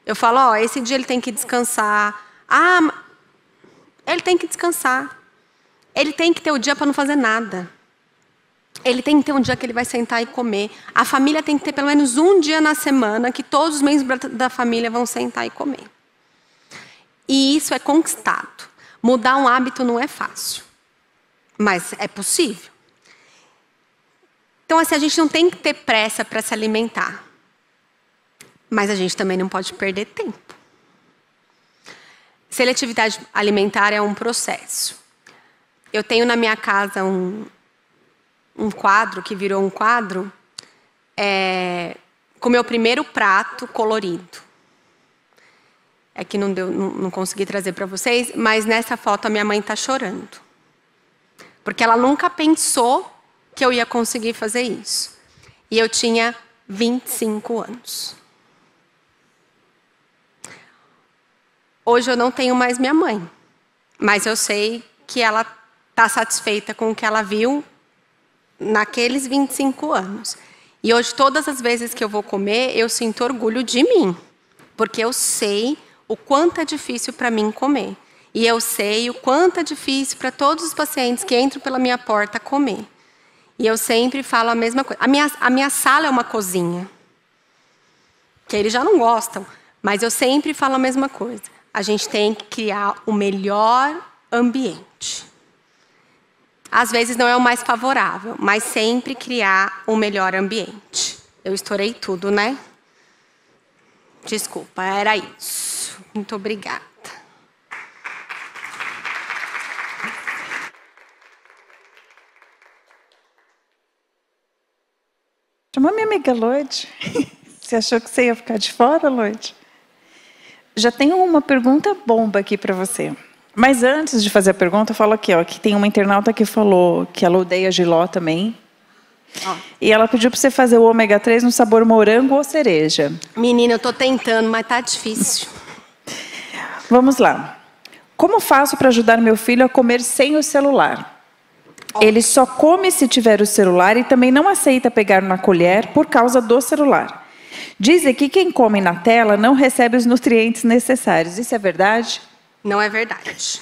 Eu falo, ó, esse dia ele tem que descansar. Ah, ele tem que descansar. Ele tem que ter o dia para não fazer nada. Ele tem que ter um dia que ele vai sentar e comer. A família tem que ter pelo menos um dia na semana que todos os membros da família vão sentar e comer. E isso é conquistado. Mudar um hábito não é fácil. Mas é possível. Então, assim, a gente não tem que ter pressa para se alimentar. Mas a gente também não pode perder tempo. Seletividade alimentar é um processo. Eu tenho na minha casa um quadro, que virou um quadro, com o meu primeiro prato colorido. É que não consegui trazer para vocês, mas nessa foto a minha mãe está chorando. Porque ela nunca pensou que eu ia conseguir fazer isso. E eu tinha 25 anos. Hoje eu não tenho mais minha mãe, mas eu sei que ela está satisfeita com o que ela viu naqueles 25 anos. E hoje, todas as vezes que eu vou comer, eu sinto orgulho de mim. Porque eu sei o quanto é difícil para mim comer. E eu sei o quanto é difícil para todos os pacientes que entram pela minha porta comer. E eu sempre falo a mesma coisa. A minha sala é uma cozinha. Que eles já não gostam. Mas eu sempre falo a mesma coisa. A gente tem que criar o melhor ambiente. Às vezes não é o mais favorável, mas sempre criar o melhor ambiente. Eu estourei tudo, né? Desculpa, era isso. Muito obrigada. Chama minha amiga Loide. Você achou que você ia ficar de fora, Loide? Já tenho uma pergunta bomba aqui para você. Mas antes de fazer a pergunta, eu falo aqui, ó, que tem uma internauta que falou que ela odeia jiló também. E ela pediu para você fazer o ômega 3 no sabor morango ou cereja. Menina, eu tô tentando, mas tá difícil. Vamos lá. Como faço para ajudar meu filho a comer sem o celular? Ele só come se tiver o celular e também não aceita pegar na colher por causa do celular. Dizem que quem come na tela não recebe os nutrientes necessários. Isso é verdade? Não é verdade.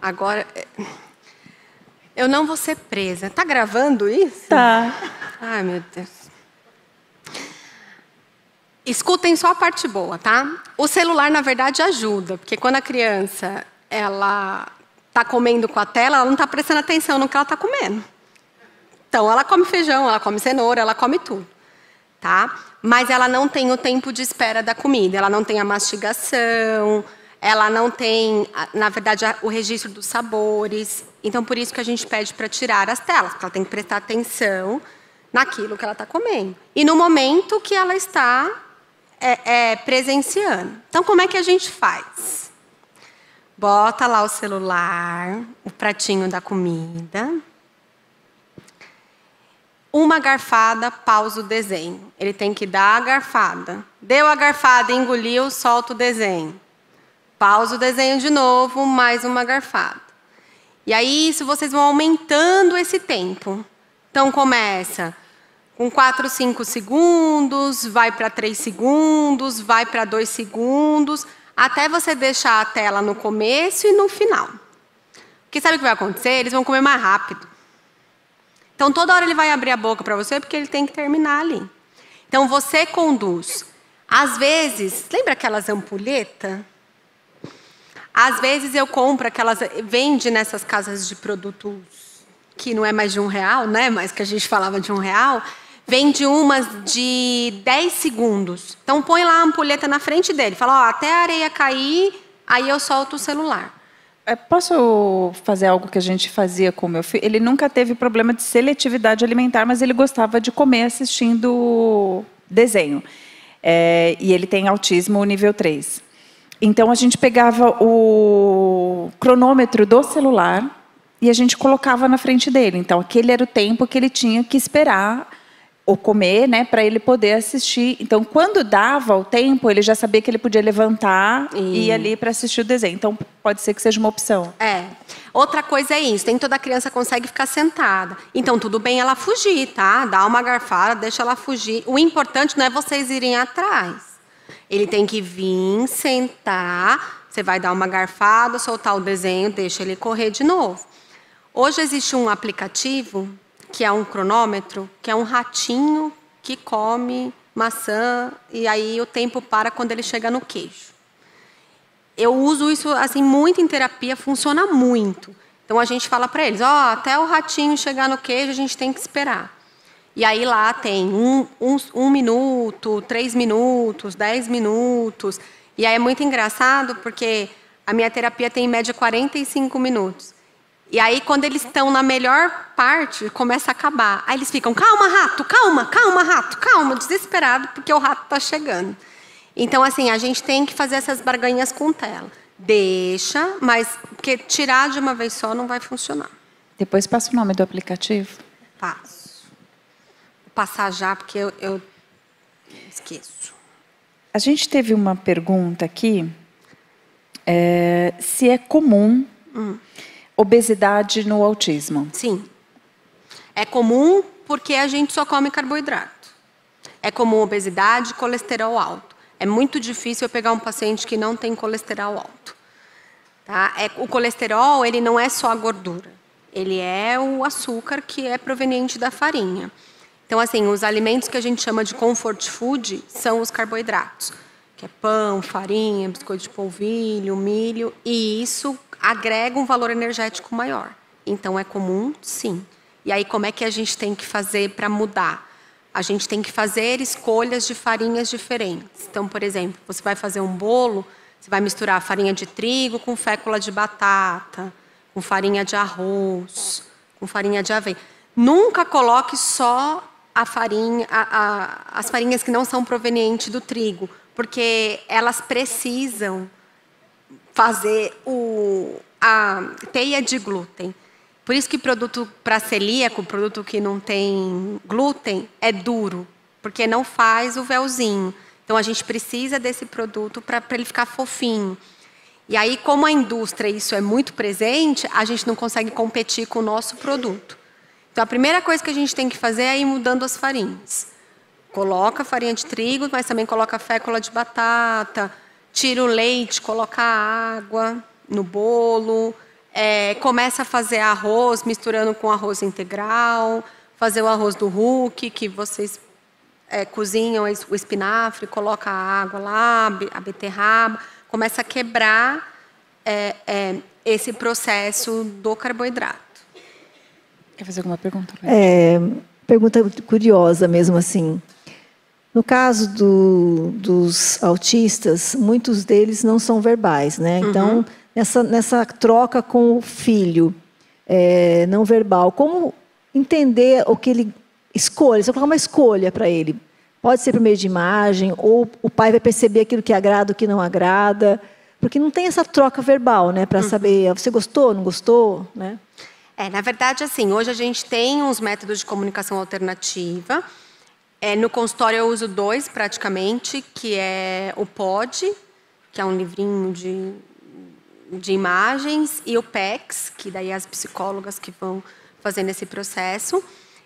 Agora, eu não vou ser presa. Tá gravando isso? Tá. Ai, meu Deus. Escutem só a parte boa, tá? O celular, na verdade, ajuda. Porque quando a criança, ela tá comendo com a tela, ela não tá prestando atenção no que ela tá comendo. Então, ela come feijão, ela come cenoura, ela come tudo. Tá? Mas ela não tem o tempo de espera da comida. Ela não tem a mastigação, ela não tem, na verdade, o registro dos sabores. Então, por isso que a gente pede para tirar as telas, porque ela tem que prestar atenção naquilo que ela está comendo. E no momento que ela está presenciando. Então, como é que a gente faz? Bota lá o celular, o pratinho da comida. Uma garfada, pausa o desenho. Ele tem que dar a garfada. Deu a garfada, engoliu, solta o desenho. Pausa o desenho de novo, mais uma garfada. E aí, isso vocês vão aumentando esse tempo. Então, começa com 4, 5 segundos, vai para 3 segundos, vai para 2 segundos, até você deixar a tela no começo e no final. Porque sabe o que vai acontecer? Eles vão comer mais rápido. Então, toda hora ele vai abrir a boca para você, porque ele tem que terminar ali. Então, você conduz. Às vezes, lembra aquelas ampulhetas? Às vezes eu compro aquelas, vende nessas casas de produtos que não é mais de R$1, né? Mas que a gente falava de R$1, vende umas de 10 segundos. Então põe lá a ampulheta na frente dele, fala, ó, até a areia cair, aí eu solto o celular. Posso fazer algo que a gente fazia com o meu filho? Ele nunca teve problema de seletividade alimentar, mas ele gostava de comer assistindo desenho. E ele tem autismo nível 3. Então, a gente pegava o cronômetro do celular e a gente colocava na frente dele. Então, aquele era o tempo que ele tinha que esperar ou comer, né, para ele poder assistir. Então, quando dava o tempo, ele já sabia que ele podia levantar e ir ali para assistir o desenho. Então, pode ser que seja uma opção. Outra coisa é isso, nem toda criança consegue ficar sentada. Então, tudo bem ela fugir, tá? Dá uma garfada, deixa ela fugir. O importante não é vocês irem atrás. Ele tem que vir, sentar, você vai dar uma garfada, soltar o desenho, deixa ele correr de novo. Hoje existe um aplicativo, que é um cronômetro, que é um ratinho que come maçã, e aí o tempo para quando ele chega no queijo. Eu uso isso assim, muito em terapia, funciona muito. Então, a gente fala para eles, até o ratinho chegar no queijo, a gente tem que esperar. E aí lá tem 1 minuto, 3 minutos, 10 minutos. E aí é muito engraçado, porque a minha terapia tem em média 45 minutos. E aí, quando eles estão na melhor parte, começa a acabar. Aí eles ficam, calma, rato, calma, calma, rato, calma, desesperado, porque o rato está chegando. Então, assim, a gente tem que fazer essas barganhas com tela. Deixa, mas porque tirar de uma vez só não vai funcionar. Depois passa o nome do aplicativo. Passo. Passar já, porque eu esqueço. A gente teve uma pergunta aqui, se é comum obesidade no autismo. Sim. É comum porque a gente só come carboidrato. É comum obesidade e colesterol alto. É muito difícil eu pegar um paciente que não tem colesterol alto. Tá? O colesterol, ele não é só a gordura. Ele é o açúcar que é proveniente da farinha. Então, assim, os alimentos que a gente chama de comfort food são os carboidratos, que é pão, farinha, biscoito de polvilho, milho, e isso agrega um valor energético maior. Então, é comum, sim. E aí, como é que a gente tem que fazer para mudar? A gente tem que fazer escolhas de farinhas diferentes. Então, por exemplo, você vai fazer um bolo, você vai misturar farinha de trigo com fécula de batata, com farinha de arroz, com farinha de aveia. Nunca coloque só a farinha, as farinhas que não são provenientes do trigo, porque elas precisam fazer a teia de glúten. Por isso que produto para celíaco, produto que não tem glúten, é duro, porque não faz o véuzinho. Então, a gente precisa desse produto para ele ficar fofinho. E aí, como a indústria, isso é muito presente, a gente não consegue competir com o nosso produto. Então, a primeira coisa que a gente tem que fazer é ir mudando as farinhas. Coloca farinha de trigo, mas também coloca fécula de batata, tira o leite, coloca água no bolo, começa a fazer arroz misturando com arroz integral, fazer o arroz do Hulk, que vocês cozinham o espinafre, coloca a água lá, a beterraba, começa a quebrar esse processo do carboidrato. Quer fazer alguma pergunta? Pergunta curiosa mesmo assim. No caso dos autistas, muitos deles não são verbais, né? Então, nessa troca com o filho não verbal, como entender o que ele escolhe? Você colocar uma escolha para ele. Pode ser por meio de imagem, ou o pai vai perceber aquilo que agrada, o que não agrada, porque não tem essa troca verbal, né? Para saber, você gostou, não gostou, né? Na verdade, assim, hoje a gente tem uns métodos de comunicação alternativa. No consultório eu uso 2, praticamente, que é o POD, que é um livrinho de imagens, e o PECS, que daí é as psicólogas que vão fazendo esse processo.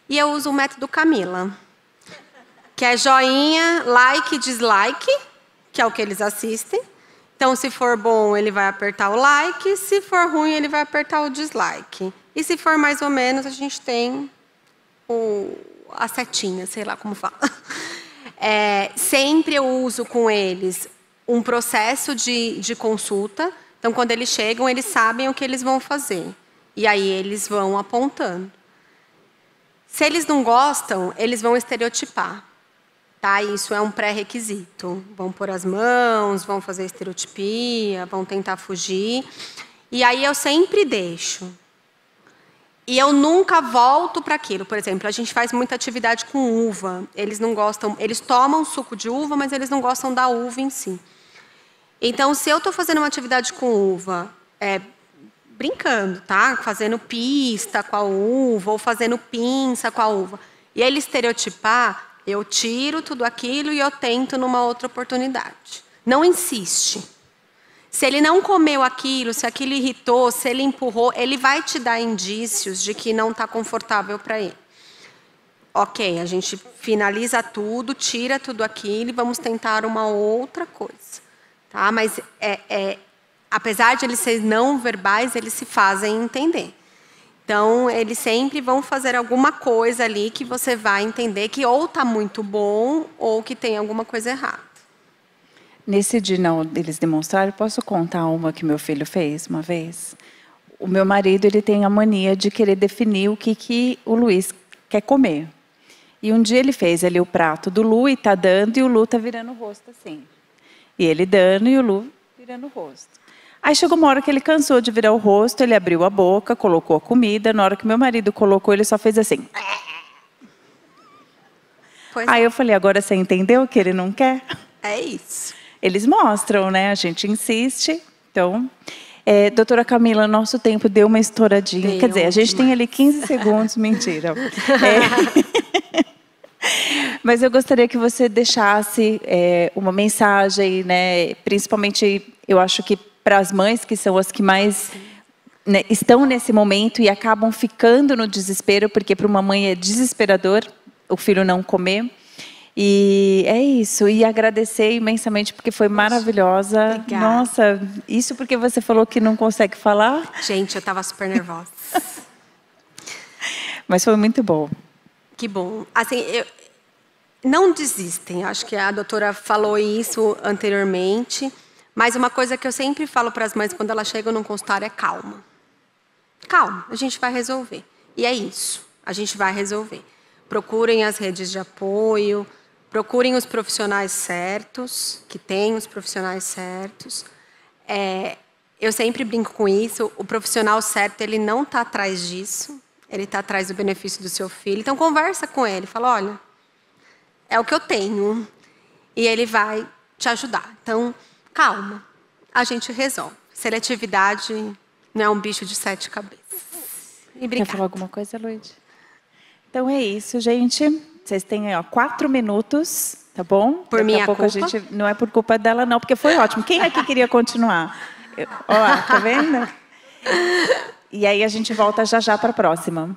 E eu uso o método Camila, que é joinha, like, dislike, que é o que eles assistem. Então, se for bom, ele vai apertar o like, se for ruim, ele vai apertar o dislike. E se for mais ou menos, a gente tem a setinha, sei lá como fala. Sempre eu uso com eles um processo de consulta. Então, quando eles chegam, eles sabem o que eles vão fazer. E aí eles vão apontando. Se eles não gostam, eles vão estereotipar. Tá? Isso é um pré-requisito. Vão pôr as mãos, vão fazer estereotipia, vão tentar fugir. E aí eu sempre deixo. E eu nunca volto para aquilo. Por exemplo, a gente faz muita atividade com uva. Eles não gostam, eles tomam suco de uva, mas eles não gostam da uva em si. Então, se eu estou fazendo uma atividade com uva, brincando, tá? Fazendo pista com a uva, ou fazendo pinça com a uva, e ele estereotipar, eu tiro tudo aquilo e eu tento numa outra oportunidade. Não insiste. Se ele não comeu aquilo, se aquilo irritou, se ele empurrou, ele vai te dar indícios de que não está confortável para ele. Ok, a gente finaliza tudo, tira tudo aquilo e vamos tentar uma outra coisa. Tá? Mas, apesar de eles serem não verbais, eles se fazem entender. Então, eles sempre vão fazer alguma coisa ali que você vai entender que ou está muito bom ou que tem alguma coisa errada. Nesse de não eles demonstrarem, posso contar uma que meu filho fez uma vez? O meu marido ele tem a mania de querer definir o que o Luiz quer comer. E um dia ele fez ali o prato do Lu e está dando, e o Lu está virando o rosto assim. E ele dando e o Lu virando o rosto. Aí chegou uma hora que ele cansou de virar o rosto, ele abriu a boca, colocou a comida. Na hora que meu marido colocou, ele só fez assim. Aí eu falei, agora você entendeu que ele não quer? É isso. Eles mostram, né? A gente insiste. Então, doutora Camila, nosso tempo deu uma estouradinha. Quer dizer, a gente tem ali 15 segundos, mentira. Mas eu gostaria que você deixasse uma mensagem, né? Principalmente, eu acho que para as mães, que são as que mais estão nesse momento e acabam ficando no desespero, porque para uma mãe é desesperador o filho não comer. E é isso, e agradecer imensamente, porque foi maravilhosa. Obrigada. Nossa, isso porque você falou que não consegue falar? Gente, eu estava super nervosa. Mas foi muito bom. Que bom. Assim, não desistem, acho que a doutora falou isso anteriormente, mas uma coisa que eu sempre falo para as mães quando elas chegam no consultório é calma. Calma, a gente vai resolver. E é isso, a gente vai resolver. Procurem as redes de apoio, procurem os profissionais certos, que têm os profissionais certos. Eu sempre brinco com isso, o profissional certo, ele não está atrás disso, ele está atrás do benefício do seu filho. Então, conversa com ele, fala, olha, é o que eu tenho, e ele vai te ajudar. Então, calma, a gente resolve. Seletividade não é um bicho de 7 cabeças. E obrigada. Quer falar alguma coisa, Luíde? Então é isso, gente. Vocês têm 4 minutos, tá bom? Por minha culpa? A gente, não é por culpa dela, não, porque foi ótimo. Quem aqui queria continuar? Ó, tá vendo? E aí a gente volta já para a próxima.